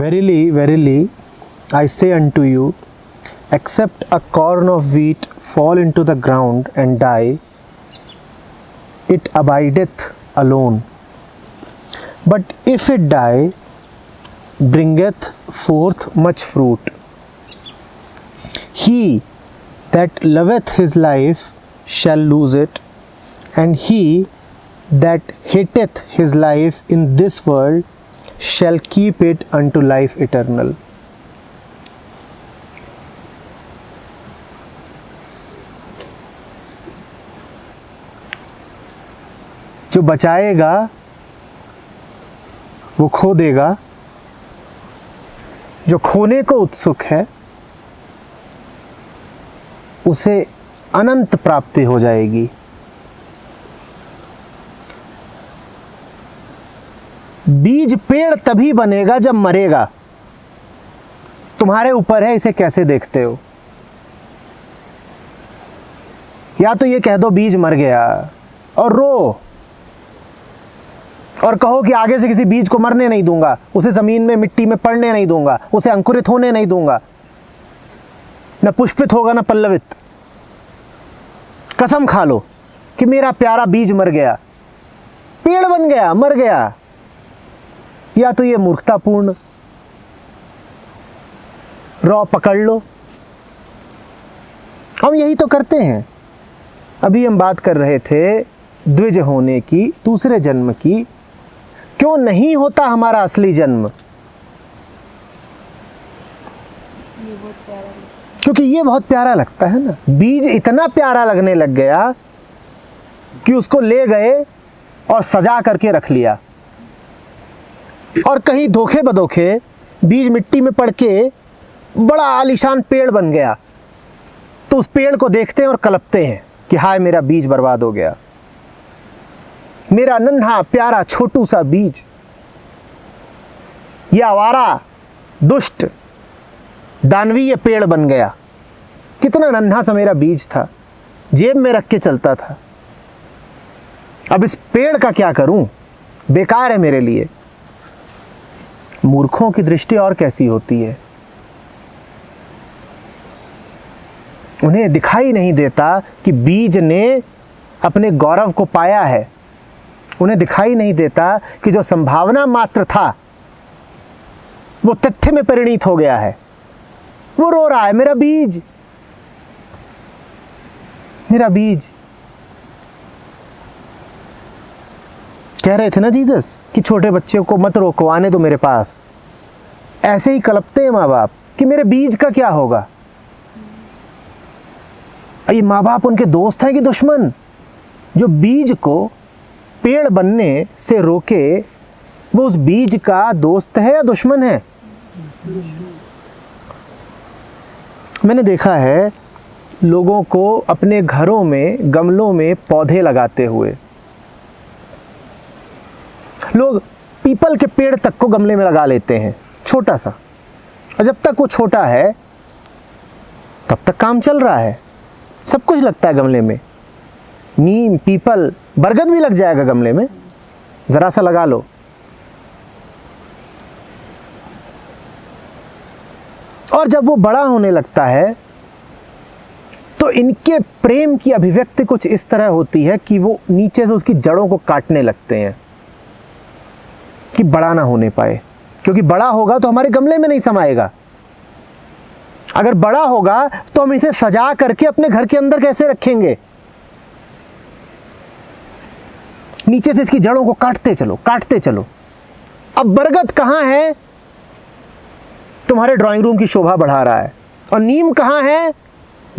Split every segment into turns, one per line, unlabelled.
Verily, verily, I say unto you, except a corn of wheat fall into the ground and die, it abideth alone. But if it die, bringeth forth much fruit. He that loveth his life shall lose it, and he that hateth his life in this world shall keep it unto life eternal. जो बचाएगा वो खो देगा, जो खोने को उत्सुक है उसे अनंत प्राप्ति हो जाएगी। बीज पेड़ तभी बनेगा जब मरेगा। तुम्हारे ऊपर है इसे कैसे देखते हो। या तो ये कह दो बीज मर गया और रो, और कहो कि आगे से किसी बीज को मरने नहीं दूंगा, उसे जमीन में मिट्टी में पड़ने नहीं दूंगा, उसे अंकुरित होने नहीं दूंगा, न पुष्पित होगा न पल्लवित। कसम खा लो कि मेरा प्यारा बीज मर गया, पेड़ बन गया, मर गया। या तो ये मूर्खतापूर्ण, रॉ पकड़ लो। हम यही तो करते हैं। अभी हम बात कर रहे थे द्विज होने की, दूसरे जन्म की। क्यों नहीं होता हमारा असली जन्म? क्योंकि ये बहुत प्यारा लगता है ना। बीज इतना प्यारा लगने लग गया कि उसको ले गए और सजा करके रख लिया, और कहीं धोखे बधोखे बीज मिट्टी में पड़ के बड़ा आलीशान पेड़ बन गया। तो उस पेड़ को देखते हैं और कलपते हैं कि हाय मेरा बीज बर्बाद हो गया, मेरा नन्हा प्यारा छोटू सा बीज। ये आवारा दुष्ट दानवीय पेड़ बन गया। कितना नन्हा सा मेरा बीज था, जेब में रख के चलता था। अब इस पेड़ का क्या करूं, बेकार है मेरे लिए। मूर्खों की दृष्टि और कैसी होती है। उन्हें दिखाई नहीं देता कि बीज ने अपने गौरव को पाया है। उन्हें दिखाई नहीं देता कि जो संभावना मात्र था वो तथ्य में परिणित हो गया है। वो रो रहा है, मेरा बीज, मेरा बीज। कह रहे थे ना जीसस कि छोटे बच्चे को मत रोको, आने दो मेरे पास। ऐसे ही कलपते हैं माँ बाप कि मेरे बीज का क्या होगा। ये माँ बाप उनके दोस्त हैं कि दुश्मन? जो बीज को पेड़ बनने से रोके वो उस बीज का दोस्त है या दुश्मन है? मैंने देखा है लोगों को अपने घरों में गमलों में पौधे लगाते हुए। लोग पीपल के पेड़ तक को गमले में लगा लेते हैं, छोटा सा, और जब तक वो छोटा है तब तक काम चल रहा है। सब कुछ लगता है गमले में, नीम, पीपल, बरगद भी लग जाएगा गमले में, जरा सा लगा लो। और जब वो बड़ा होने लगता है तो इनके प्रेम की अभिव्यक्ति कुछ इस तरह होती है कि वो नीचे से उसकी जड़ों को काटने लगते हैं कि बड़ा ना होने पाए, क्योंकि बड़ा होगा तो हमारे गमले में नहीं समाएगा। अगर बड़ा होगा तो हम इसे सजा करके अपने घर के अंदर कैसे रखेंगे? नीचे से इसकी जड़ों को काटते चलो, काटते चलो। अब बरगद कहाँ है? तुम्हारे ड्राइंग रूम की शोभा बढ़ा रहा है। और नीम कहाँ है?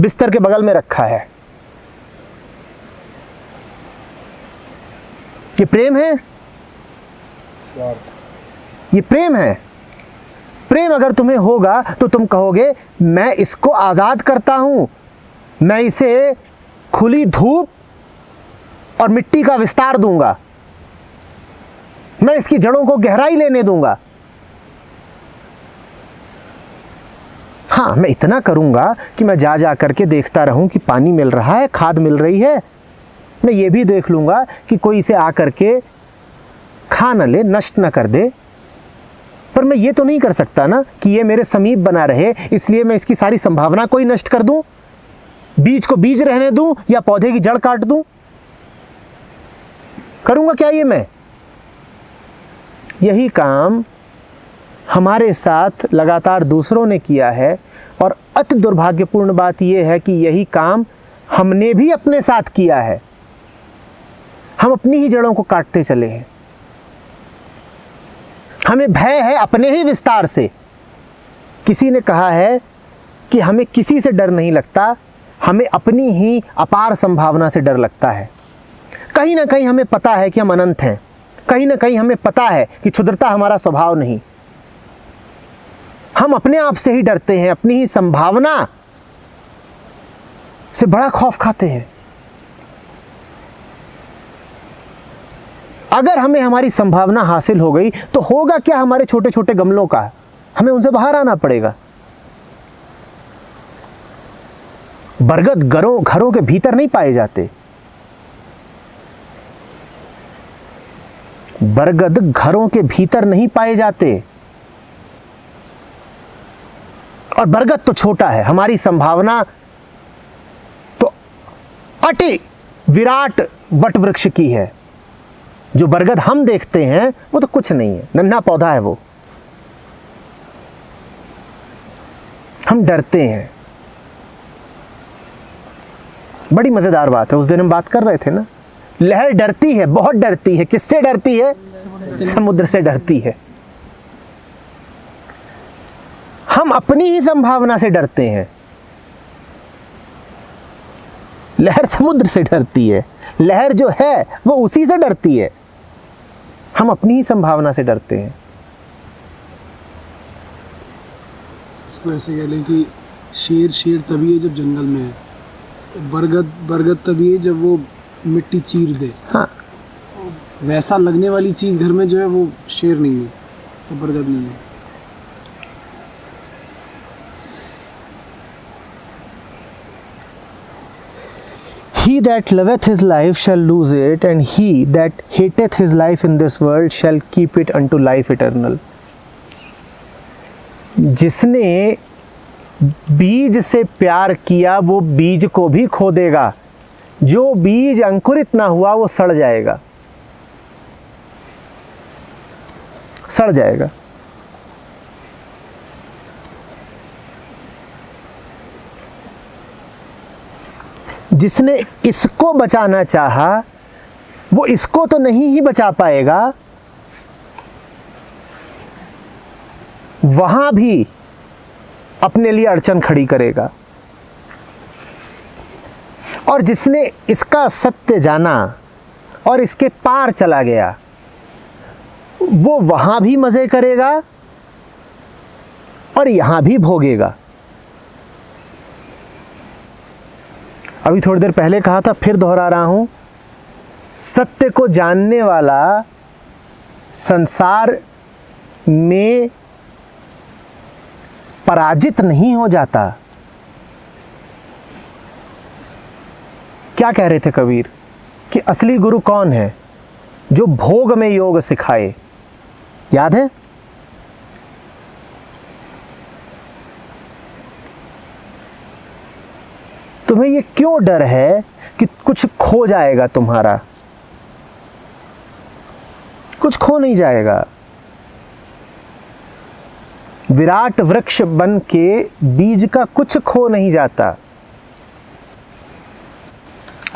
बिस्तर के बगल में रखा है। ये प्रेम है? ये प्रेम है? प्रेम अगर तुम्हें होगा तो तुम कहोगे मैं इसको आजाद करता हूं, मैं इसे खुली धूप और मिट्टी का विस्तार दूंगा, मैं इसकी जड़ों को गहराई लेने दूंगा। हाँ, मैं इतना करूंगा कि मैं जा जा करके देखता रहूं कि पानी मिल रहा है, खाद मिल रही है। मैं ये भी देख लूंगा कि कोई इसे आ करके खा न ले, नष्ट न कर दे। पर मैं ये तो नहीं कर सकता ना कि ये मेरे समीप बना रहे, इसलिए मैं इसकी सारी संभावना को ही नष्ट कर दूं, बीज को बीज रहने दूं या पौधे की जड़ काट दूं। करूंगा क्या ये मैं? यही काम हमारे साथ लगातार दूसरों ने किया है, और अति दुर्भाग्यपूर्ण बात यह है कि यही काम हमने भी अपने साथ किया है। हम अपनी ही जड़ों को काटते चले हैं। हमें भय है अपने ही विस्तार से। किसी ने कहा है कि हमें किसी से डर नहीं लगता, हमें अपनी ही अपार संभावना से डर लगता है। कहीं ना कहीं हमें पता है कि हम अनंत हैं, कहीं ना कहीं हमें पता है कि क्षुद्रता हमारा स्वभाव नहीं। हम अपने आप से ही डरते हैं, अपनी ही संभावना से बड़ा खौफ खाते हैं। अगर हमें हमारी संभावना हासिल हो गई तो होगा क्या हमारे छोटे छोटे गमलों का? हमें उनसे बाहर आना पड़ेगा। बरगद घरों के भीतर नहीं पाए जाते। बरगद घरों के भीतर नहीं पाए जाते। और बरगद तो छोटा है, हमारी संभावना तो अति विराट वटवृक्ष की है। जो बरगद हम देखते हैं वो तो कुछ नहीं है, नन्हा पौधा है वो। हम डरते हैं। बड़ी मजेदार बात है, उस दिन हम बात कर रहे थे ना, लहर डरती है, बहुत डरती है। किससे डरती है? समुद्र से डरती है। हम अपनी ही संभावना से डरते हैं। लहर समुद्र से डरती है, लहर जो है वो उसी से डरती है। हम अपनी ही संभावना से डरते हैं।
इसको ऐसे कह लें कि शेर तभी है जब जंगल में है, बरगद तभी है जब वो मिट्टी चीर दे।
हाँ,
वैसा लगने वाली चीज़ घर में जो है वो शेर नहीं है, तो बरगद नहीं है।
He that loveth his life shall lose it, and he that hateth his life in this world shall keep it unto life eternal. जिसने बीज से प्यार किया वो बीज को भी खो देगा। जो बीज अंकुरित ना हुआ वो सड़ जाएगा, सड़ जाएगा। जिसने इसको बचाना चाहा वो इसको तो नहीं ही बचा पाएगा, वहां भी अपने लिए अड़चन खड़ी करेगा। और जिसने इसका सत्य जाना और इसके पार चला गया वो वहां भी मजे करेगा और यहां भी भोगेगा। अभी थोड़ी देर पहले कहा था, फिर दोहरा रहा हूं, सत्य को जानने वाला संसार में पराजित नहीं हो जाता। क्या कह रहे थे कबीर कि असली गुरु कौन है? जो भोग में योग सिखाए। याद है? तुम्हें ये क्यों डर है कि कुछ खो जाएगा तुम्हारा? कुछ खो नहीं जाएगा। विराट वृक्ष बन के बीज का कुछ खो नहीं जाता।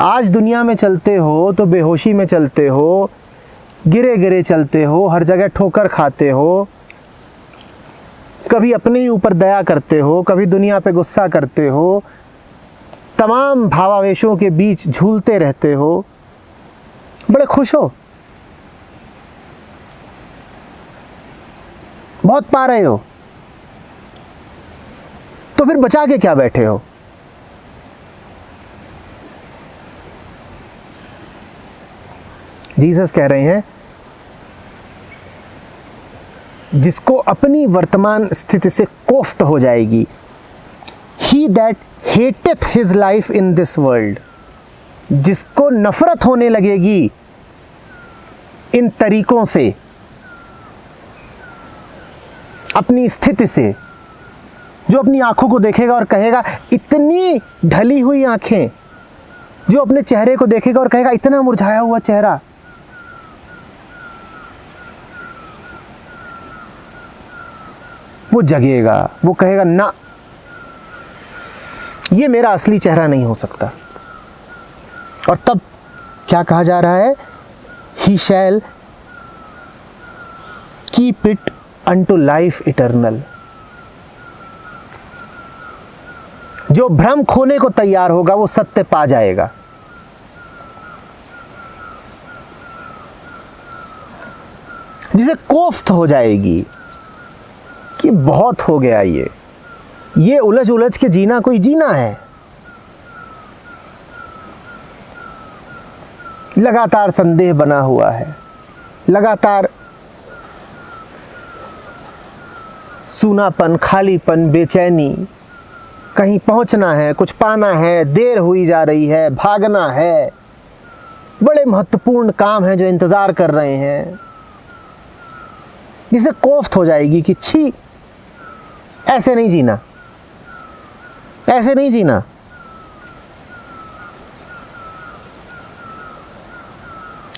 आज दुनिया में चलते हो तो बेहोशी में चलते हो, गिरे गिरे चलते हो, हर जगह ठोकर खाते हो, कभी अपने ही ऊपर दया करते हो, कभी दुनिया पे गुस्सा करते हो, तमाम भावावेशों के बीच झूलते रहते हो, बड़े खुश हो, बहुत पा रहे हो, तो फिर बचा के क्या बैठे हो? जीसस कह रहे हैं, जिसको अपनी वर्तमान स्थिति से कोफ्त हो जाएगी, he that hateth his life in this world, जिसको नफरत होने लगेगी इन तरीकों से, अपनी स्थिति से, जो अपनी आंखों को देखेगा और कहेगा इतनी ढली हुई आंखें, जो अपने चेहरे को देखेगा और कहेगा इतना मुरझाया हुआ चेहरा, वो जगेगा, वो कहेगा ना, ये मेरा असली चेहरा नहीं हो सकता। और तब क्या कहा जा रहा है? He shall keep it unto life eternal. जो भ्रम खोने को तैयार होगा वो सत्य पा जाएगा। जिसे कोफ्त हो जाएगी कि बहुत हो गया, ये उलझ उलझ के जीना कोई जीना है। लगातार संदेह बना हुआ है, लगातार सूनापन, खालीपन, बेचैनी, कहीं पहुंचना है, कुछ पाना है, देर हुई जा रही है, भागना है, बड़े महत्वपूर्ण काम हैं जो इंतजार कर रहे हैं, जिसे कोफ्त हो जाएगी कि छी, ऐसे नहीं जीना, ऐसे नहीं जीना।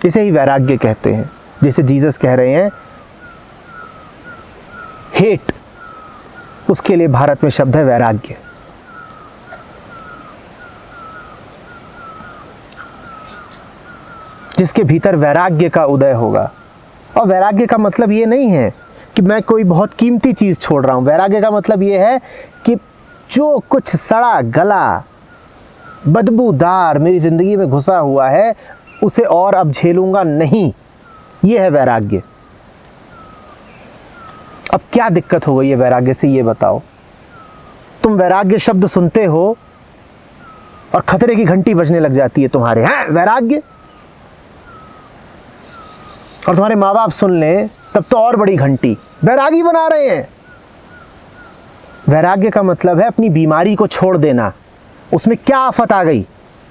इसे ही वैराग्य कहते हैं, जिसे जीसस कह रहे हैं हेट, उसके लिए भारत में शब्द है वैराग्य। जिसके भीतर वैराग्य का उदय होगा। और वैराग्य का मतलब ये नहीं है कि मैं कोई बहुत कीमती चीज छोड़ रहा हूं। वैराग्य का मतलब ये है कि जो कुछ सड़ा गला बदबूदार मेरी जिंदगी में घुसा हुआ है उसे और अब झेलूंगा नहीं, ये है वैराग्य। अब क्या दिक्कत हो गई है वैराग्य से, ये बताओ। तुम वैराग्य शब्द सुनते हो और खतरे की घंटी बजने लग जाती है तुम्हारे, हैं वैराग्य। और तुम्हारे माँ बाप सुन ले तब तो और बड़ी घंटी, वैरागी बना रहे हैं। वैराग्य का मतलब है अपनी बीमारी को छोड़ देना। उसमें क्या आफत आ गई,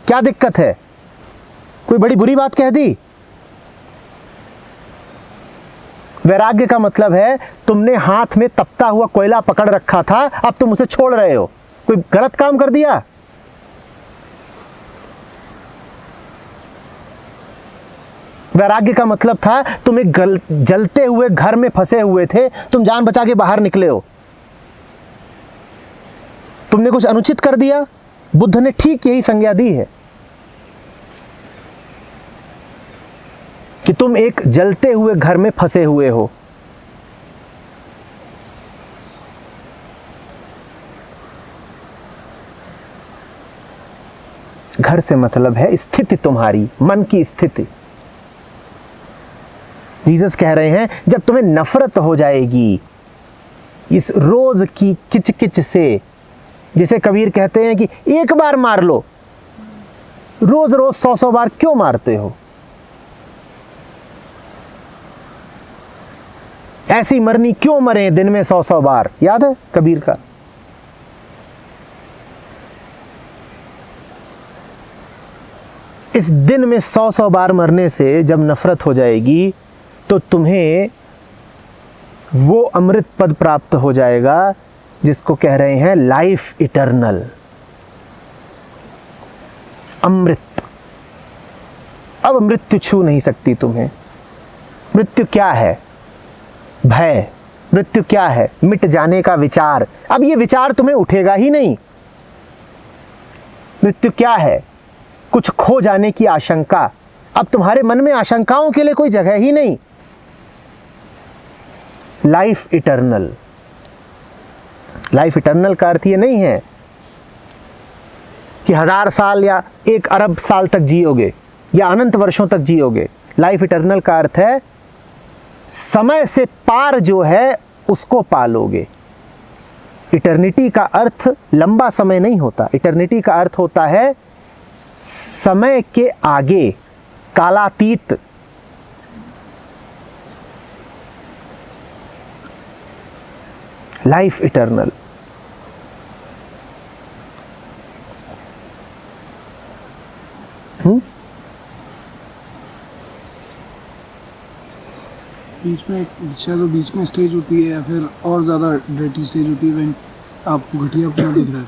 क्या दिक्कत है, कोई बड़ी बुरी बात कह दी? वैराग्य का मतलब है तुमने हाथ में तपता हुआ कोयला पकड़ रखा था, अब तुम उसे छोड़ रहे हो, कोई गलत काम कर दिया। वैराग्य का मतलब था तुम एक जलते हुए घर में फंसे हुए थे, तुम जान बचा के बाहर निकले हो, तुमने कुछ अनुचित कर दिया। बुद्ध ने ठीक यही संज्ञा दी है कि तुम एक जलते हुए घर में फंसे हुए हो। घर से मतलब है स्थिति, तुम्हारी मन की स्थिति। जीसस कह रहे हैं जब तुम्हें नफरत हो जाएगी इस रोज की किचकिच से, जिसे कबीर कहते हैं कि एक बार मार लो, रोज रोज 100 बार क्यों मारते हो? ऐसी मरनी क्यों मरे दिन में 100 बार, याद है कबीर का? इस दिन में 100 बार मरने से जब नफरत हो जाएगी तो तुम्हें वो अमृत पद प्राप्त हो जाएगा जिसको कह रहे हैं लाइफ इटर्नल, अमृत। अब मृत्यु छू नहीं सकती तुम्हें। मृत्यु क्या है? भय। मृत्यु क्या है? मिट जाने का विचार। अब ये विचार तुम्हें उठेगा ही नहीं। मृत्यु क्या है? कुछ खो जाने की आशंका। अब तुम्हारे मन में आशंकाओं के लिए कोई जगह ही नहीं। Life eternal. लाइफ इटर्नल का अर्थ ये नहीं है कि 1000 साल या 1 अरब साल तक जियोगे या अनंत वर्षों तक जियोगे। लाइफ इटर्नल का अर्थ है समय से पार जो है उसको पालोगे। इटर्निटी का अर्थ लंबा समय नहीं होता। इटर्निटी का अर्थ होता है समय के आगे, कालातीत। Life eternal.
बीच में शायद वो बीच में स्टेज होती है या फिर और ज़्यादा डर्टी स्टेज होती है व्हेन आपको घटिया अपना दिख रहा है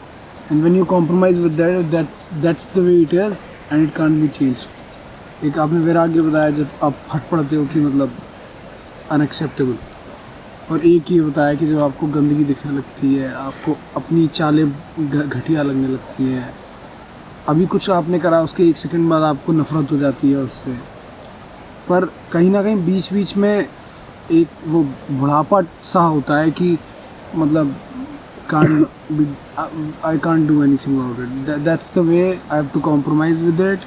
and when you compromise with that's the way it is and it can't be change. एक आपने वैराग्य बताया जब आप फट पड़ते हो कि मतलब अनएक्सेप्टेबल, और एक ये बताया कि जब आपको गंदगी दिखने लगती है, आपको अपनी चालें घटिया लगने लगती हैं, अभी कुछ आपने करा उसके 1 सेकंड बाद आपको नफरत हो जाती है उससे, पर कहीं ना कहीं बीच बीच में एक वो बुढ़ापा सा होता है कि मतलब I can't do anything about it. That's the way I have to compromise with it.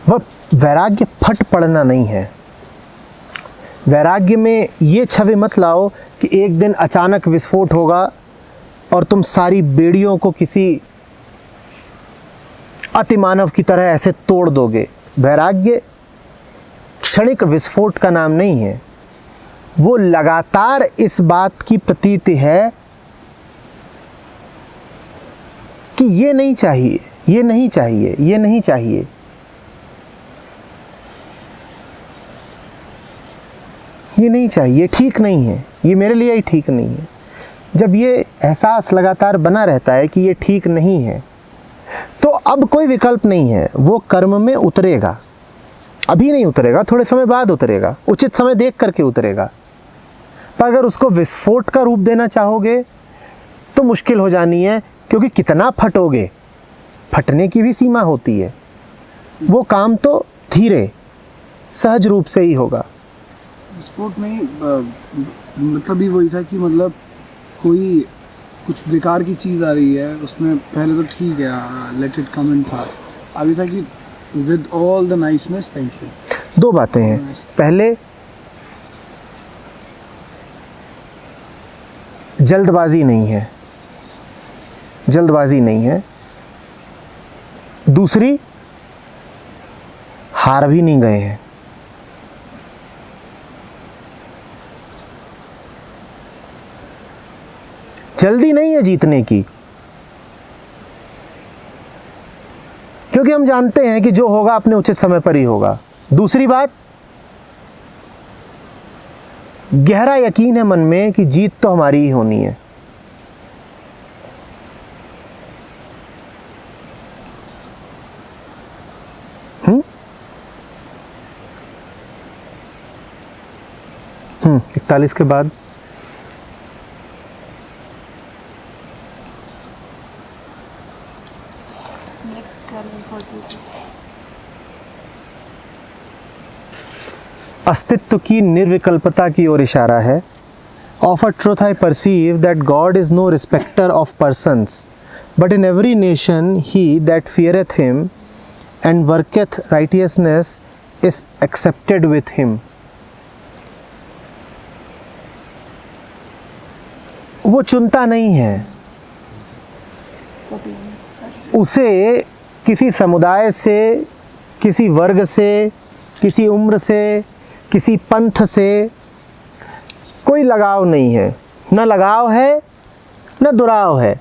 वह वैराग्य फट पड़ना नहीं है। वैराग्य में ये छवि मत लाओ कि एक दिन अचानक विस्फोट होगा और तुम सारी बेड़ियों को किसी अतिमानव की तरह ऐसे तोड़ दोगे। वैराग्य क्षणिक विस्फोट का नाम नहीं है, वो लगातार इस बात की प्रतीति है कि ये नहीं चाहिए, ये नहीं चाहिए, ये नहीं चाहिए। ये नहीं चाहिए, ठीक नहीं है, ये मेरे लिए ही ठीक नहीं है। जब ये एहसास लगातार बना रहता है कि ये ठीक नहीं है, तो अब कोई विकल्प नहीं है, वो कर्म में उतरेगा। अभी नहीं उतरेगा, थोड़े समय बाद उतरेगा, उचित समय देख करके उतरेगा। पर अगर उसको विस्फोट का रूप देना चाहोगे तो मुश्किल हो जानी है, क्योंकि कितना फटोगे, फटने की भी सीमा होती है। वो काम तो धीरे सहज रूप से ही होगा।
विस्फोट नहीं, मतलब ही वही था कि मतलब कोई कुछ बेकार की चीज़ आ रही है उसमें पहले तो ठीक है लेट इट कम इन था, अभी था कि with all the niceness thank you.
2 बातें हैं। पहले जल्दबाजी नहीं है, जल्दबाजी नहीं है। दूसरी, हार भी नहीं गए हैं। जल्दी नहीं है जीतने की, क्योंकि हम जानते हैं कि जो होगा अपने उचित समय पर ही होगा। दूसरी बात, गहरा यकीन है मन में कि जीत तो हमारी ही होनी है। हम्म 41 के बाद अस्तित्व की निर्विकल्पता की ओर इशारा है। Of a truth I perceive that God is no respecter of persons, but in every nation he that feareth him and worketh righteousness is accepted with him. वो चुनता नहीं है, उसे किसी समुदाय से, किसी वर्ग से, किसी उम्र से, किसी पंथ से कोई लगाव नहीं है। न लगाव है न दुराव है।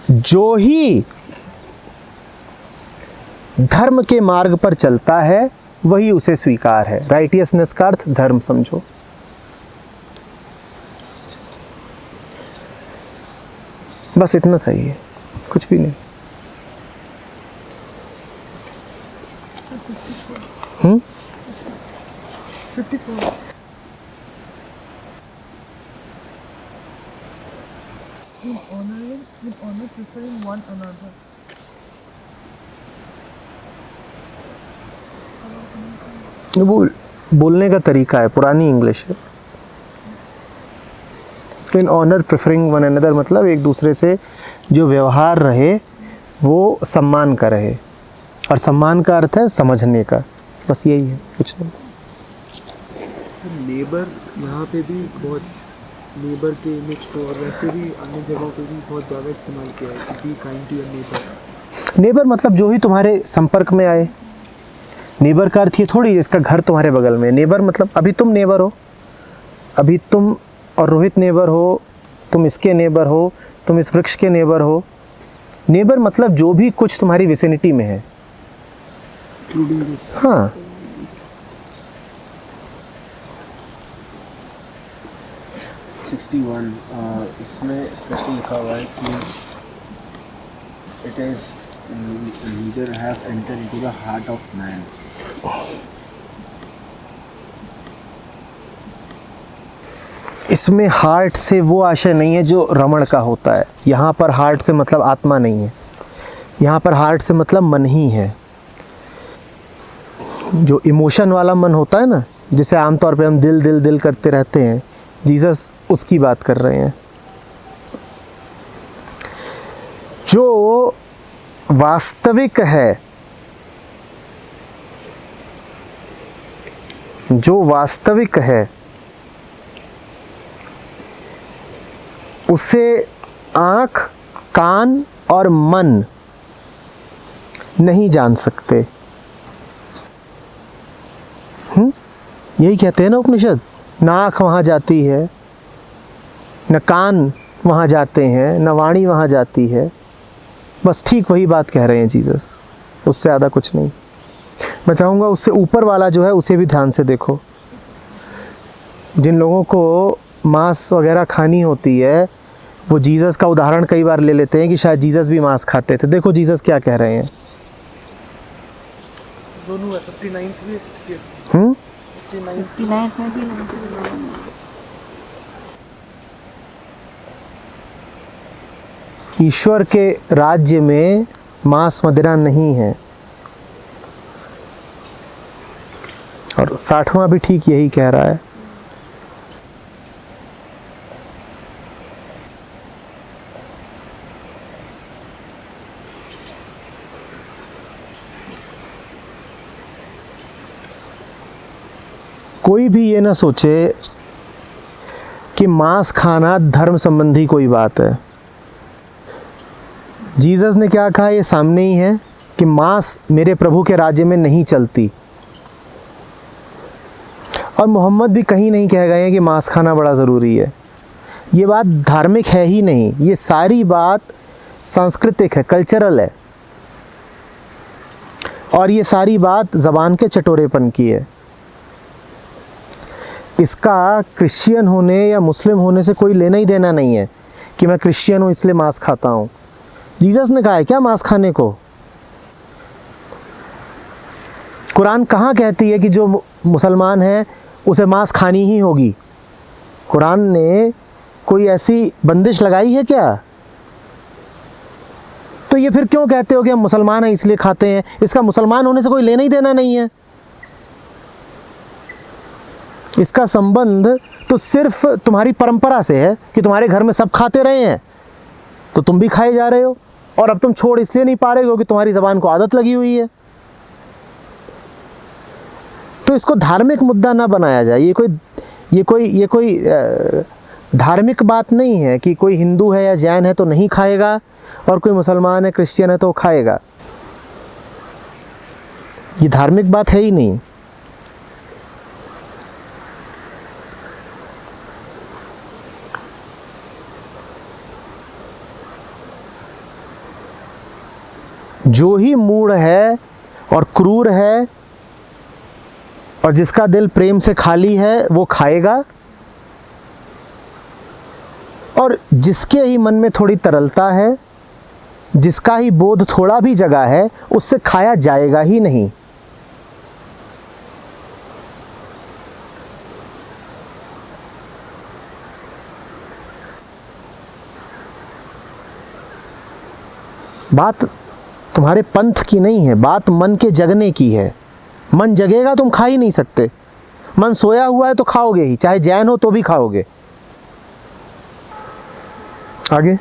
जो ही धर्म के मार्ग पर चलता है वही उसे स्वीकार है। राइटियसनेस का अर्थ धर्म समझो। बस इतना सही है, कुछ भी नहीं।
With honor preferring one another.
वो बोलने का तरीका है, पुरानी इंग्लिश है। In honour preferring one another मतलब एक दूसरे से जो व्यवहार रहे वो सम्मान का रहे, और सम्मान का अर्थ है समझने का। बस यही है, कुछ नहीं।
नेबर यहाँ पे भी बहुत, नेबर के इमेज को और वैसे भी अन्य जगहों पे भी बहुत ज़्यादा इस्तेमाल किया है कि be kind to your neighbour.
Neighbour मतलब जो ही तुम्हारे संपर्क में आए। नेबर का अर्थ ये थोड़ी जिसका घर तुम्हारे बगल में। नेबर मतलब अभी तुम नेबर हो, अभी तुम और रोहित नेबर हो, तुम इसके नेबर हो, तुम इस वृक्ष के नेबर हो, नेबर मतलब जो भी कुछ तुम्हारी विसिनिटी में है।
Including this.
हाँ,
61 इसमें स्पेशली लिखा हुआ है कि it is neither have enter into the heart of man.
इसमें हार्ट से वो आशय नहीं है जो रमण का होता है। यहाँ पर हार्ट से मतलब आत्मा नहीं है, यहाँ पर हार्ट से मतलब मन ही है। जो इमोशन वाला मन होता है ना, जिसे आमतौर पे हम दिल दिल दिल करते रहते हैं, जीसस उसकी बात कर रहे हैं। जो वास्तविक है, जो वास्तविक है उसे आँख, कान और मन नहीं जान सकते। यही कहते हैं ना उपनिषद, ना आँख वहाँ जाती है, न कान वहाँ जाते हैं, न वाणी वहाँ जाती है। बस ठीक वही बात कह रहे हैं जीसस, उससे ज़्यादा कुछ नहीं। मैं चाहूँगा उससे ऊपर वाला जो है उसे भी ध्यान से देखो। जिन लोगों को मांस वगैरह खानी होती है, वो जीसस का उदाहरण कई बार ले लेते हैं कि शायद जीसस भी मांस खाते थे। देखो जीसस क्या कह रहे हैं।
दोनों है, 59 भी है, 68
हम्म
59 में भी
ईश्वर के राज्य में मांस मदिरा नहीं है। और 60वां भी ठीक यही कह रहा है। कोई भी ये ना सोचे कि मांस खाना धर्म संबंधी कोई बात है। जीसस ने क्या कहा, ये सामने ही है कि मांस मेरे प्रभु के राज्य में नहीं चलती। और मोहम्मद भी कहीं नहीं कह गए हैं कि मांस खाना बड़ा ज़रूरी है। ये बात धार्मिक है ही नहीं, ये सारी बात सांस्कृतिक है, कल्चरल है। और ये सारी बात ज़बान के चटोरेपन की है। इसका क्रिश्चियन होने या मुस्लिम होने से कोई लेना ही देना नहीं है कि मैं क्रिश्चियन हूँ इसलिए मांस खाता हूँ। जीसस ने कहा है क्या मांस खाने को? कुरान कहाँ कहती है कि जो मुसलमान है उसे मांस खानी ही होगी? कुरान ने कोई ऐसी बंदिश लगाई है क्या? तो ये फिर क्यों कहते हो कि हम मुसलमान हैं इसलिए खाते हैं? इसका मुसलमान होने से कोई लेना ही देना नहीं है। इसका संबंध तो सिर्फ तुम्हारी परंपरा से है कि तुम्हारे घर में सब खाते रहे हैं तो तुम भी खाए जा रहे हो, और अब तुम छोड़ इसलिए नहीं पा रहे हो कि तुम्हारी ज़बान को आदत लगी हुई है। तो इसको धार्मिक मुद्दा ना बनाया जाए। ये कोई धार्मिक बात नहीं है कि कोई हिंदू है या जैन है तो नहीं खाएगा और कोई मुसलमान है क्रिश्चियन है तो खाएगा। ये धार्मिक बात है ही नहीं। जो ही मूढ़ है और क्रूर है और जिसका दिल प्रेम से खाली है वो खाएगा, और जिसके ही मन में थोड़ी तरलता है, जिसका ही बोध थोड़ा भी जगा है, उससे खाया जाएगा ही नहीं। बात तुम्हारे पंथ की नहीं है, बात मन के जगने की है। मन जगेगा तुम खा ही नहीं सकते। मन सोया हुआ है तो खाओगे ही, चाहे जैन हो तो भी खाओगे। आगे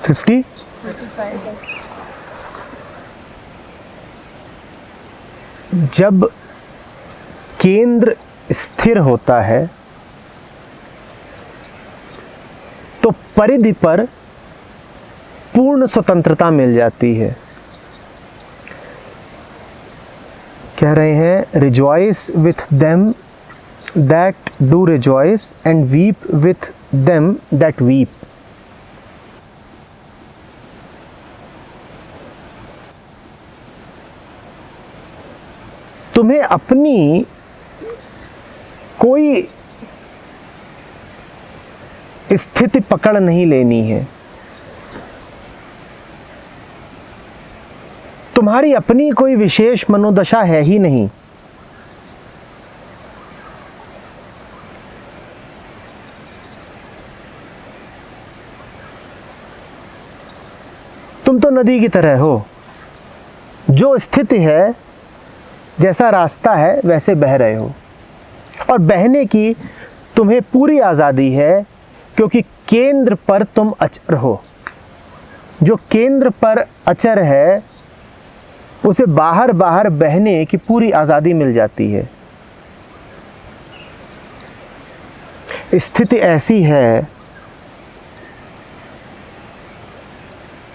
50 जब केंद्र स्थिर होता है तो परिधि पर पूर्ण स्वतंत्रता मिल जाती है। कह रहे हैं rejoice with them that do rejoice and weep with them that weep. तुम्हें अपनी कोई स्थिति पकड़ नहीं लेनी है। तुम्हारी अपनी कोई विशेष मनोदशा है ही नहीं। तुम तो नदी की तरह हो, जो स्थिति है, जैसा रास्ता है वैसे बह रहे हो, और बहने की तुम्हें पूरी आज़ादी है, क्योंकि केंद्र पर तुम अचर हो। जो केंद्र पर अचर है उसे बाहर बाहर बहने की पूरी आज़ादी मिल जाती है। स्थिति ऐसी है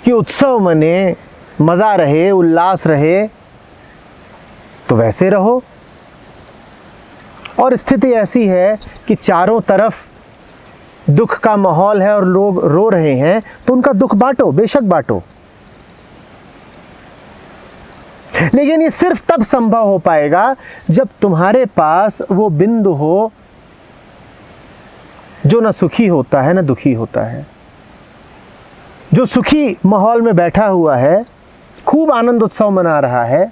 कि उत्सव मने, मज़ा रहे, उल्लास रहे, तो वैसे रहो। और स्थिति ऐसी है कि चारों तरफ दुख का माहौल है और लोग रो रहे हैं, तो उनका दुख बांटो, बेशक बांटो। लेकिन ये सिर्फ तब संभव हो पाएगा जब तुम्हारे पास वो बिंदु हो जो ना सुखी होता है ना दुखी होता है। जो सुखी माहौल में बैठा हुआ है, खूब आनंद उत्सव मना रहा है,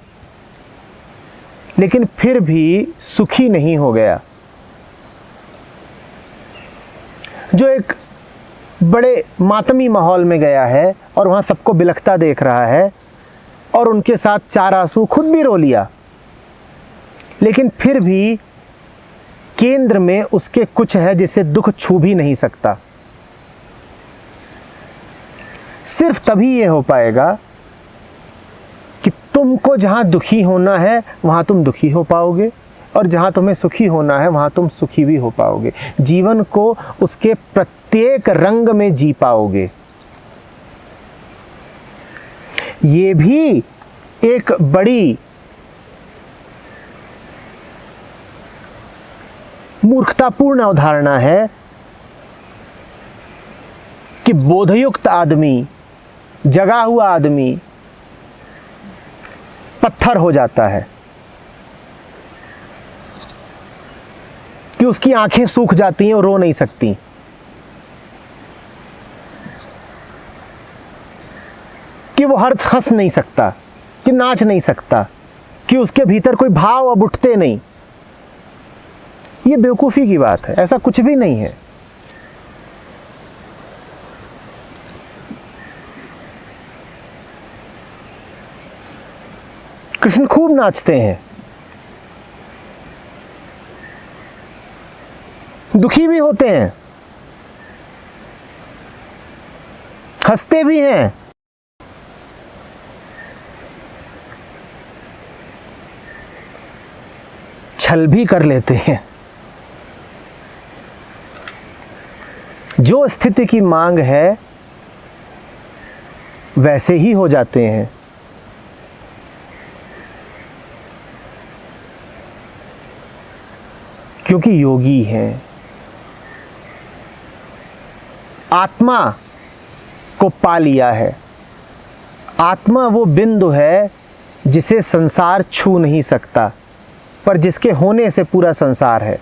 लेकिन फिर भी सुखी नहीं हो गया। जो एक बड़े मातमी माहौल में गया है और वहाँ सबको बिलखता देख रहा है और उनके साथ चार आंसू खुद भी रो लिया, लेकिन फिर भी केंद्र में उसके कुछ है जिसे दुख छू भी नहीं सकता। सिर्फ तभी ये हो पाएगा कि तुमको जहाँ दुखी होना है वहाँ तुम दुखी हो पाओगे, और जहाँ तुम्हें सुखी होना है वहाँ तुम सुखी भी हो पाओगे। जीवन को उसके प्रत्येक रंग में जी पाओगे। ये भी एक बड़ी मूर्खतापूर्ण अवधारणा है कि बोधयुक्त आदमी, जगा हुआ आदमी पत्थर हो जाता है, कि उसकी आंखें सूख जाती हैं और रो नहीं सकती, कि वो हंस नहीं सकता, कि नाच नहीं सकता, कि उसके भीतर कोई भाव अब उठते नहीं। ये बेवकूफ़ी की बात है, ऐसा कुछ भी नहीं है। कृष्ण खूब नाचते हैं, दुखी भी होते हैं, हंसते भी हैं, छल भी कर लेते हैं। जो स्थिति की मांग है वैसे ही हो जाते हैं। क्योंकि योगी हैं, आत्मा को पा लिया है। आत्मा वो बिंदु है जिसे संसार छू नहीं सकता, पर जिसके होने से पूरा संसार है।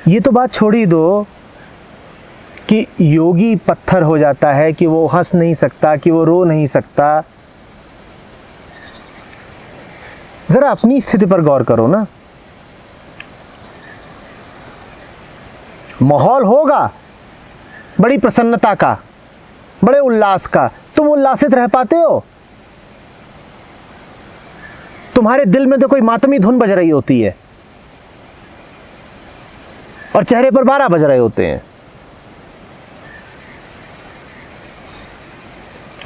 ये तो बात छोड़ ही दो कि योगी पत्थर हो जाता है, कि वो हंस नहीं सकता, कि वो रो नहीं सकता। जरा अपनी स्थिति पर गौर करो ना। माहौल होगा बड़ी प्रसन्नता का, बड़े उल्लास का, तुम उल्लासित रह पाते हो? तुम्हारे दिल में तो कोई मातमी धुन बज रही होती है और चेहरे पर 12 बज रहे होते हैं।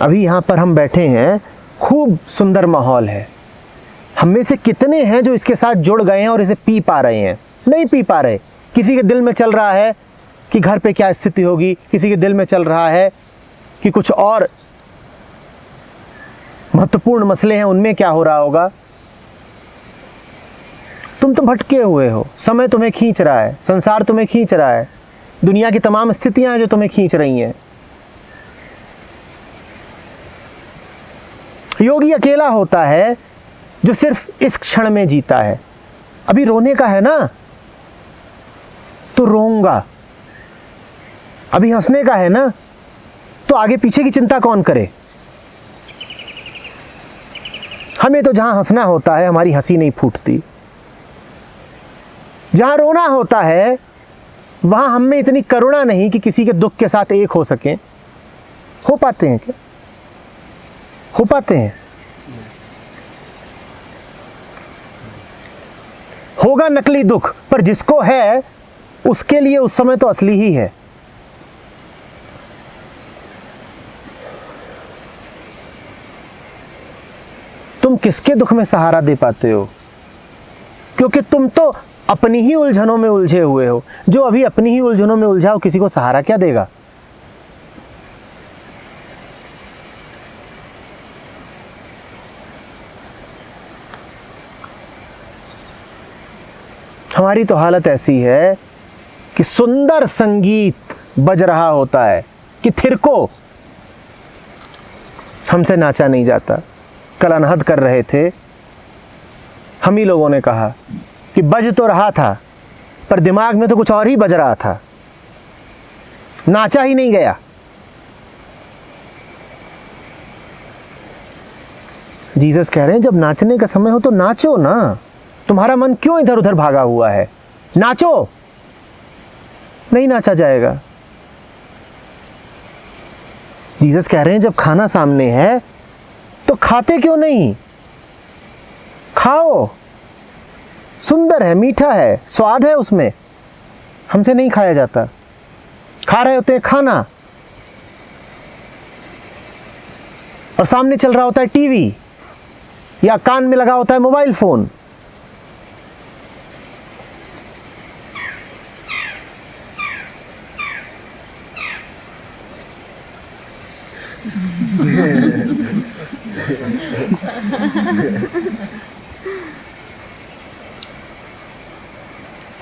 अभी यहां पर हम बैठे हैं, खूब सुंदर माहौल है। हम में से कितने हैं जो इसके साथ जुड़ गए हैं और इसे पी पा रहे हैं? नहीं पी पा रहे। किसी के दिल में चल रहा है कि घर पे क्या स्थिति होगी, किसी के दिल में चल रहा है कि कुछ और महत्वपूर्ण मसले हैं उनमें क्या हो रहा होगा। तुम तो भटके हुए हो, समय तुम्हें खींच रहा है, संसार तुम्हें खींच रहा है, दुनिया की तमाम स्थितियां हैं जो तुम्हें खींच रही हैं। योगी अकेला होता है जो सिर्फ इस क्षण में जीता है। अभी रोने का है ना तो रोऊंगा, अभी हंसने का है ना तो आगे पीछे की चिंता कौन करे। हमें तो जहां हंसना होता है हमारी हंसी नहीं फूटती, जहां रोना होता है वहां हम में इतनी करुणा नहीं कि किसी के दुख के साथ एक हो सके। हो पाते हैं क्या? हो पाते हैं? होगा नकली दुख, पर जिसको है उसके लिए उस समय तो असली ही है। तुम किसके दुख में सहारा दे पाते हो? क्योंकि तुम तो अपनी ही उलझनों में उलझे हुए हो। जो अभी अपनी ही उलझनों में उलझा हो किसी को सहारा क्या देगा? हमारी तो हालत ऐसी है कि सुंदर संगीत बज रहा होता है कि थिरको, हमसे नाचा नहीं जाता। कल अनहद कर रहे थे, हम ही लोगों ने कहा कि बज तो रहा था पर दिमाग में तो कुछ और ही बज रहा था, नाचा ही नहीं गया। जीसस कह रहे हैं जब नाचने का समय हो तो नाचो ना, तुम्हारा मन क्यों इधर उधर भागा हुआ है? नाचो, नहीं नाचा जाएगा। जीसस कह रहे हैं जब खाना सामने है तो खाते क्यों नहीं? खाओ, सुंदर है, मीठा है, स्वाद है उसमें, हमसे नहीं खाया जाता। खा रहे होते हैं खाना और सामने चल रहा होता है टीवी या कान में लगा होता है मोबाइल फोन।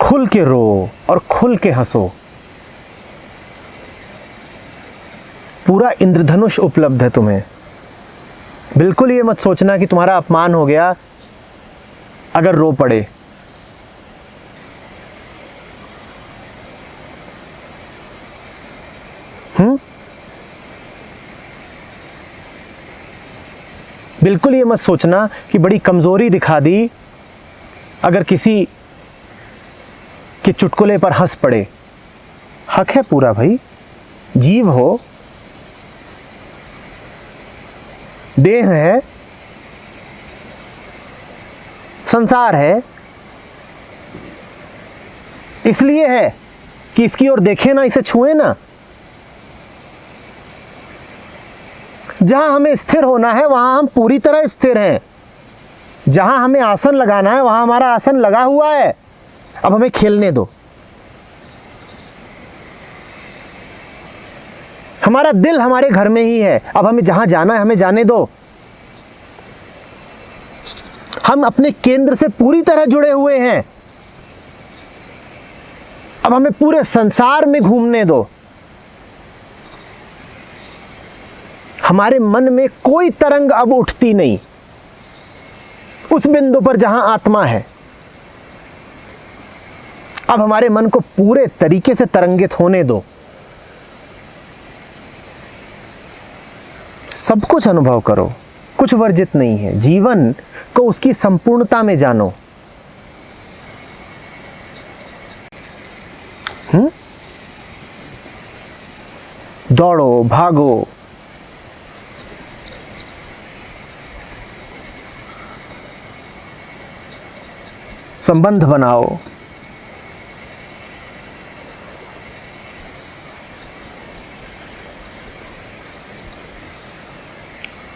खुल के रो और खुल के हंसो। पूरा इंद्रधनुष उपलब्ध है तुम्हें। बिल्कुल ये मत सोचना कि तुम्हारा अपमान हो गया अगर रो पड़े। बिल्कुल ये मत सोचना कि बड़ी कमजोरी दिखा दी अगर किसी के चुटकुले पर हंस पड़े। हक है पूरा भाई, जीव हो, देह है, संसार है, इसलिए है कि इसकी ओर देखें ना, इसे छुएं ना। जहां हमें स्थिर होना है वहां हम पूरी तरह स्थिर हैं। जहां हमें आसन लगाना है वहां हमारा आसन लगा हुआ है। अब हमें खेलने दो। हमारा दिल हमारे घर में ही है, अब हमें जहां जाना है हमें जाने दो। हम अपने केंद्र से पूरी तरह जुड़े हुए हैं। अब हमें पूरे संसार में घूमने दो। हमारे मन में कोई तरंग अब उठती नहीं उस बिंदु पर जहां आत्मा है। अब हमारे मन को पूरे तरीके से तरंगित होने दो। सब कुछ अनुभव करो, कुछ वर्जित नहीं है। जीवन को उसकी संपूर्णता में जानो। दौड़ो, भागो, संबंध बनाओ।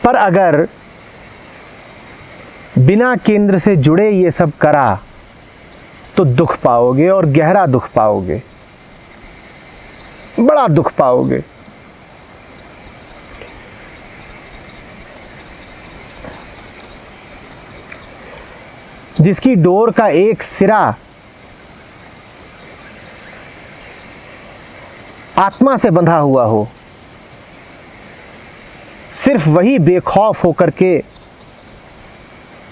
पर अगर बिना केंद्र से जुड़े ये सब करा तो दुख पाओगे और गहरा दुख पाओगे, बड़ा दुख पाओगे। जिसकी डोर का एक सिरा आत्मा से बंधा हुआ हो, सिर्फ वही बेखौफ होकर के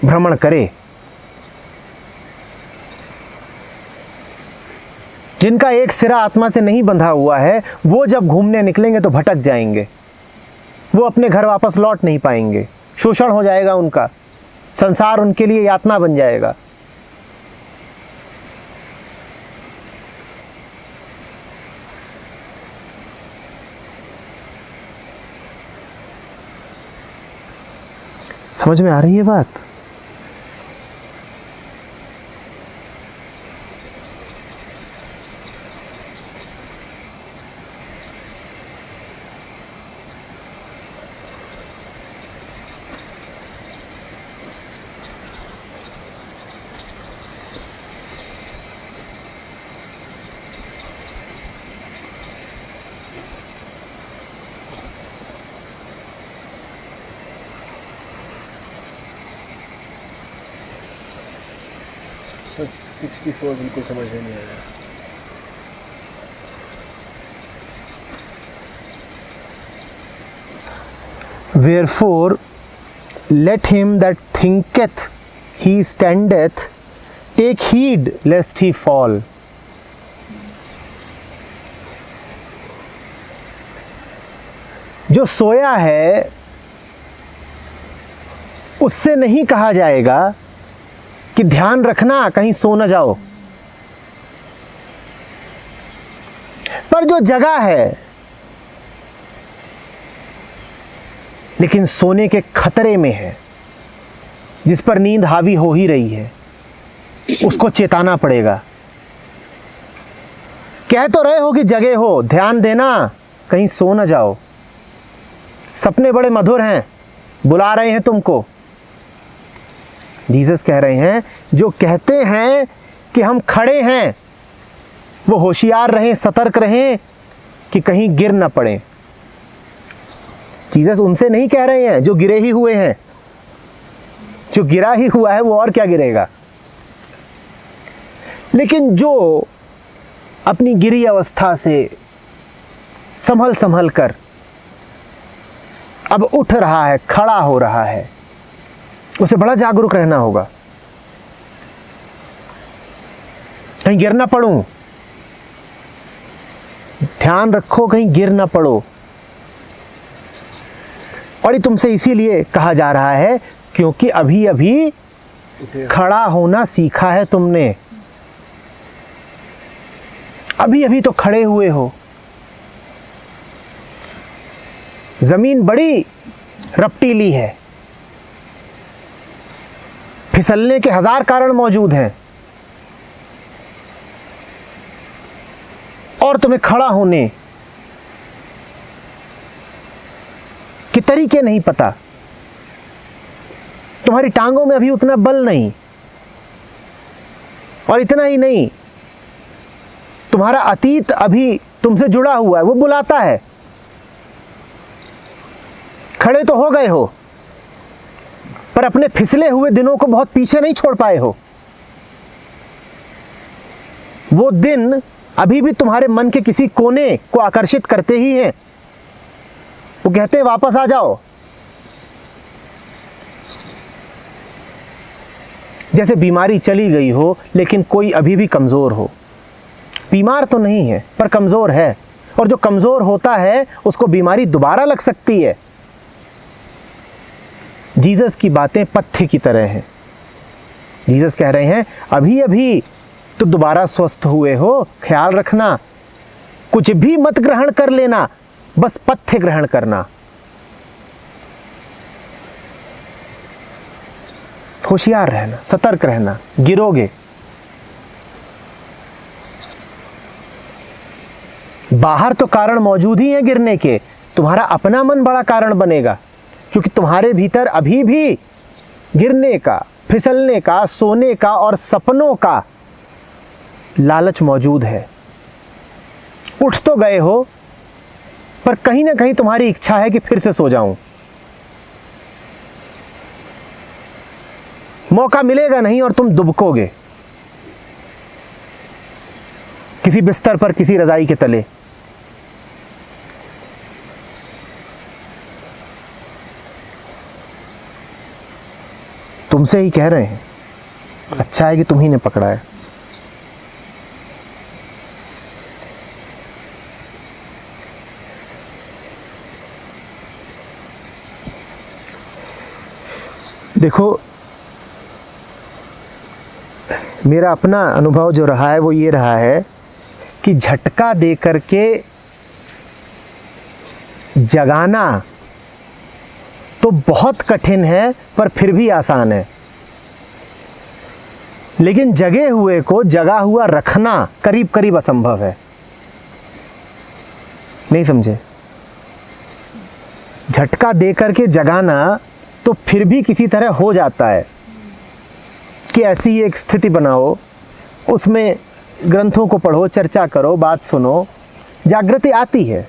भ्रमण करे। जिनका एक सिरा आत्मा से नहीं बंधा हुआ है, वो जब घूमने निकलेंगे तो भटक जाएंगे, वो अपने घर वापस लौट नहीं पाएंगे, शोषण हो जाएगा उनका, संसार उनके लिए यातना बन जाएगा। समझ में आ रही है बात?
सर 64 बिल्कुल समझ में नहीं आया।
Wherefore, let him that thinketh he standeth take heed lest he fall. जो सोया है उससे नहीं कहा जाएगा कि ध्यान रखना कहीं सो न जाओ, पर जो जगा है लेकिन सोने के खतरे में है, जिस पर नींद हावी हो ही रही है, उसको चेताना पड़ेगा। कह तो रहे हो कि जगे हो, ध्यान देना कहीं सो न जाओ, सपने बड़े मधुर हैं, बुला रहे हैं तुमको। जीसस कह रहे हैं जो कहते हैं कि हम खड़े हैं, वो होशियार रहें, सतर्क रहें कि कहीं गिर न पड़े। जीसस उनसे नहीं कह रहे हैं जो गिरे ही हुए हैं, जो गिरा ही हुआ है वो और क्या गिरेगा। लेकिन जो अपनी गिरी अवस्था से संभल संभल कर अब उठ रहा है, खड़ा हो रहा है, उसे बड़ा जागरूक रहना होगा, कहीं गिर ना पड़ूं। ध्यान रखो कहीं गिर ना पड़ो। और ये तुमसे इसीलिए कहा जा रहा है क्योंकि अभी अभी खड़ा होना सीखा है तुमने, अभी अभी तो खड़े हुए हो। जमीन बड़ी रपटीली है, फिसलने के 1000 कारण मौजूद हैं, और तुम्हें खड़ा होने के तरीके नहीं पता, तुम्हारी टांगों में अभी उतना बल नहीं, और इतना ही नहीं, तुम्हारा अतीत अभी तुमसे जुड़ा हुआ है, वो बुलाता है। खड़े तो हो गए हो, पर अपने फिसले हुए दिनों को बहुत पीछे नहीं छोड़ पाए हो। वो दिन अभी भी तुम्हारे मन के किसी कोने को आकर्षित करते ही हैं। वो कहते हैं वापस आ जाओ। जैसे बीमारी चली गई हो लेकिन कोई अभी भी कमजोर हो, बीमार तो नहीं है पर कमजोर है, और जो कमजोर होता है उसको बीमारी दोबारा लग सकती है। जीसस की बातें पथ्य की तरह हैं। जीसस कह रहे हैं अभी अभी तो दोबारा स्वस्थ हुए हो, ख्याल रखना, कुछ भी मत ग्रहण कर लेना, बस पथ्य ग्रहण करना। होशियार रहना, सतर्क रहना, गिरोगे। बाहर तो कारण मौजूद ही है गिरने के, तुम्हारा अपना मन बड़ा कारण बनेगा, क्योंकि तुम्हारे भीतर अभी भी गिरने का, फिसलने का, सोने का और सपनों का लालच मौजूद है। उठ तो गए हो, पर कहीं ना कहीं तुम्हारी इच्छा है कि फिर से सो जाऊं। मौका मिलेगा नहीं और तुम दुबकोगे किसी बिस्तर पर, किसी रजाई के तले। तुमसे ही कह रहे हैं, अच्छा है कि तुम ही ने पकड़ा है। देखो, मेरा अपना अनुभव जो रहा है वो ये रहा है कि झटका दे करके जगाना तो बहुत कठिन है, पर फिर भी आसान है। लेकिन जगे हुए को जगा हुआ रखना करीब करीब असंभव है। नहीं समझे? झटका दे करके जगाना तो फिर भी किसी तरह हो जाता है कि ऐसी ही एक स्थिति बनाओ, उसमें ग्रंथों को पढ़ो, चर्चा करो, बात सुनो, जागृति आती है,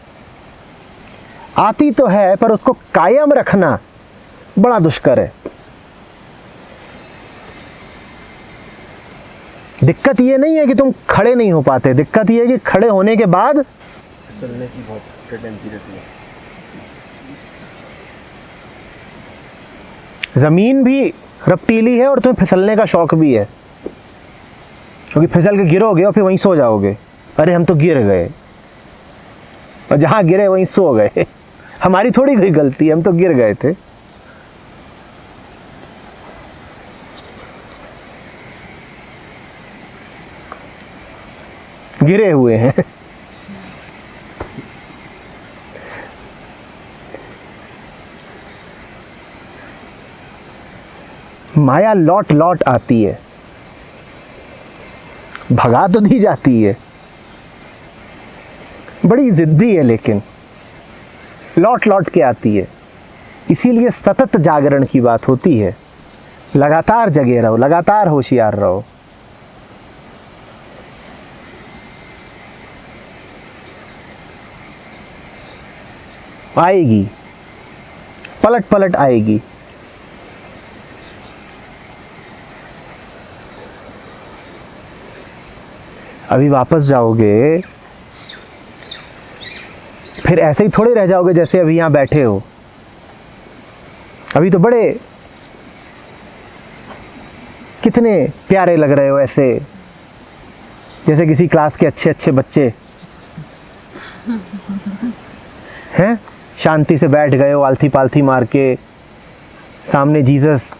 आती तो है, पर उसको कायम रखना बड़ा दुष्कर है। दिक्कत ये नहीं है कि तुम खड़े नहीं हो पाते, दिक्कत ये है कि खड़े होने के बाद
फिसलने की बहुत टेंडेंसी रहती है।
जमीन भी रपटीली है और तुम्हें फिसलने का शौक भी है, क्योंकि फिसल के गिरोगे और फिर वहीं सो जाओगे, अरे हम तो गिर गए, और जहां गिरे वहीं सो गए। हमारी थोड़ी कोई गलती है, हम तो गिर गए थे। गिरे हुए हैं। माया लौट लौट आती है, भगा तो दी जाती है, बड़ी जिद्दी है, लेकिन लौट लौट के आती है। इसीलिए सतत जागरण की बात होती है। लगातार जगे रहो, लगातार होशियार रहो। आएगी, पलट पलट आएगी। अभी वापस जाओगे, फिर ऐसे ही थोड़े रह जाओगे जैसे अभी यहाँ बैठे हो। अभी तो बड़े कितने प्यारे लग रहे हो, ऐसे जैसे किसी क्लास के अच्छे अच्छे बच्चे हैं। शांति से बैठ गए हो, आलथी पालथी मार के, सामने जीसस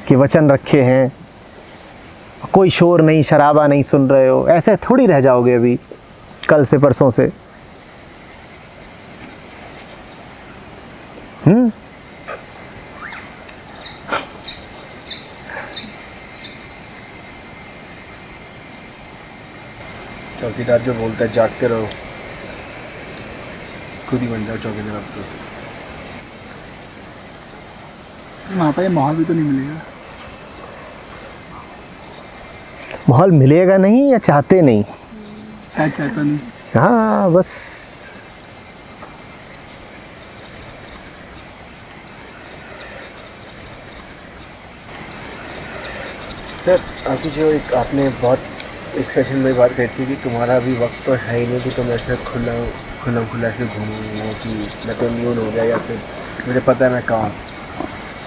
के वचन रखे हैं, कोई शोर नहीं, शराबा नहीं सुन रहे हो। ऐसे थोड़ी रह जाओगे अभी कल से परसों से।
चौकीदार जो बोलता है जागते रहो, खुद ही बन जाओ चौकीदार। आपको
वहाँ पर ये माहौल भी तो नहीं मिलेगा।
माहौल मिलेगा नहीं या चाहते नहीं?
शायद चाहता नहीं।
हाँ, बस
सर, आपकी जो एक आपने बहुत एक सेशन में बात कही थी कि तुम्हारा भी वक्त तो है ही नहीं कि तुम ऐसे खुला से घूमो कि मैं तो इम्यून हो गया, या फिर मुझे पता है मैं कहाँ।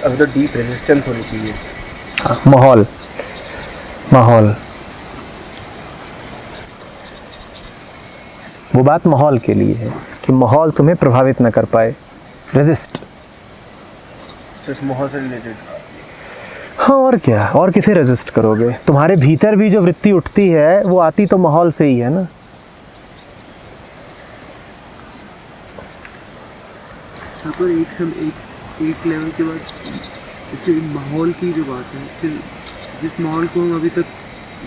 अभी तो डीप रेजिस्टेंस होनी चाहिए।
माहौल वो बात माहौल के लिए है कि माहौल तुम्हें प्रभावित न कर पाए। रेजिस्ट
सिर्फ माहौल से रिलेटेड।
हाँ, और क्या, और किसे रेजिस्ट करोगे? तुम्हारे भीतर भी जो वृत्ति उठती है वो आती तो माहौल से ही है ना।
पर एक लेवल के बाद जैसे माहौल की जो बात है, फिर जिस माहौल को हम अभी तक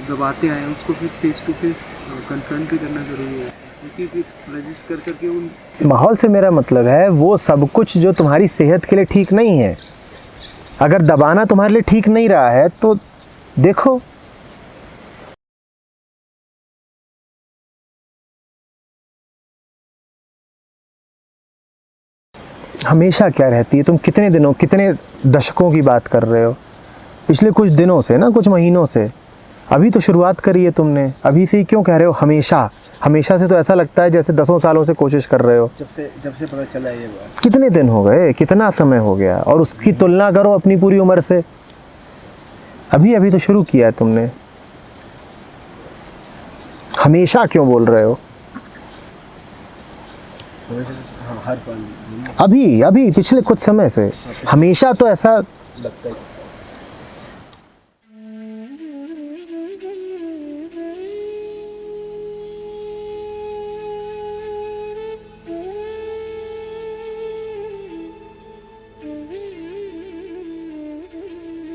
दबाते आए हैं उसको फिर फेस टू फेस कन्फ्रंट भी करना ज़रूरी है, क्योंकि रेजिस्ट कर करके उन
माहौल से मेरा मतलब है वो सब कुछ जो तुम्हारी सेहत के लिए ठीक नहीं है। अगर दबाना तुम्हारे लिए ठीक नहीं रहा है तो देखो, हमेशा क्या रहती है, तुम कितने दिनों, कितने दशकों की बात कर रहे हो, पिछले कुछ दिनों से ना, कुछ महीनों से। अभी तो शुरुआत करी है तुमने, अभी से ही क्यों कह रहे हो हमेशा? हमेशा से तो ऐसा लगता है जैसे 10 सालों से कोशिश कर रहे हो।
जब से पता चला ये बात।
कितने दिन हो गए, कितना समय हो गया, और उसकी तुलना करो अपनी पूरी उम्र से। अभी अभी तो शुरू किया है तुमने, हमेशा क्यों बोल रहे हो?
हाँ, हर पल
अभी अभी पिछले कुछ समय से हमेशा तो ऐसा
लगता है।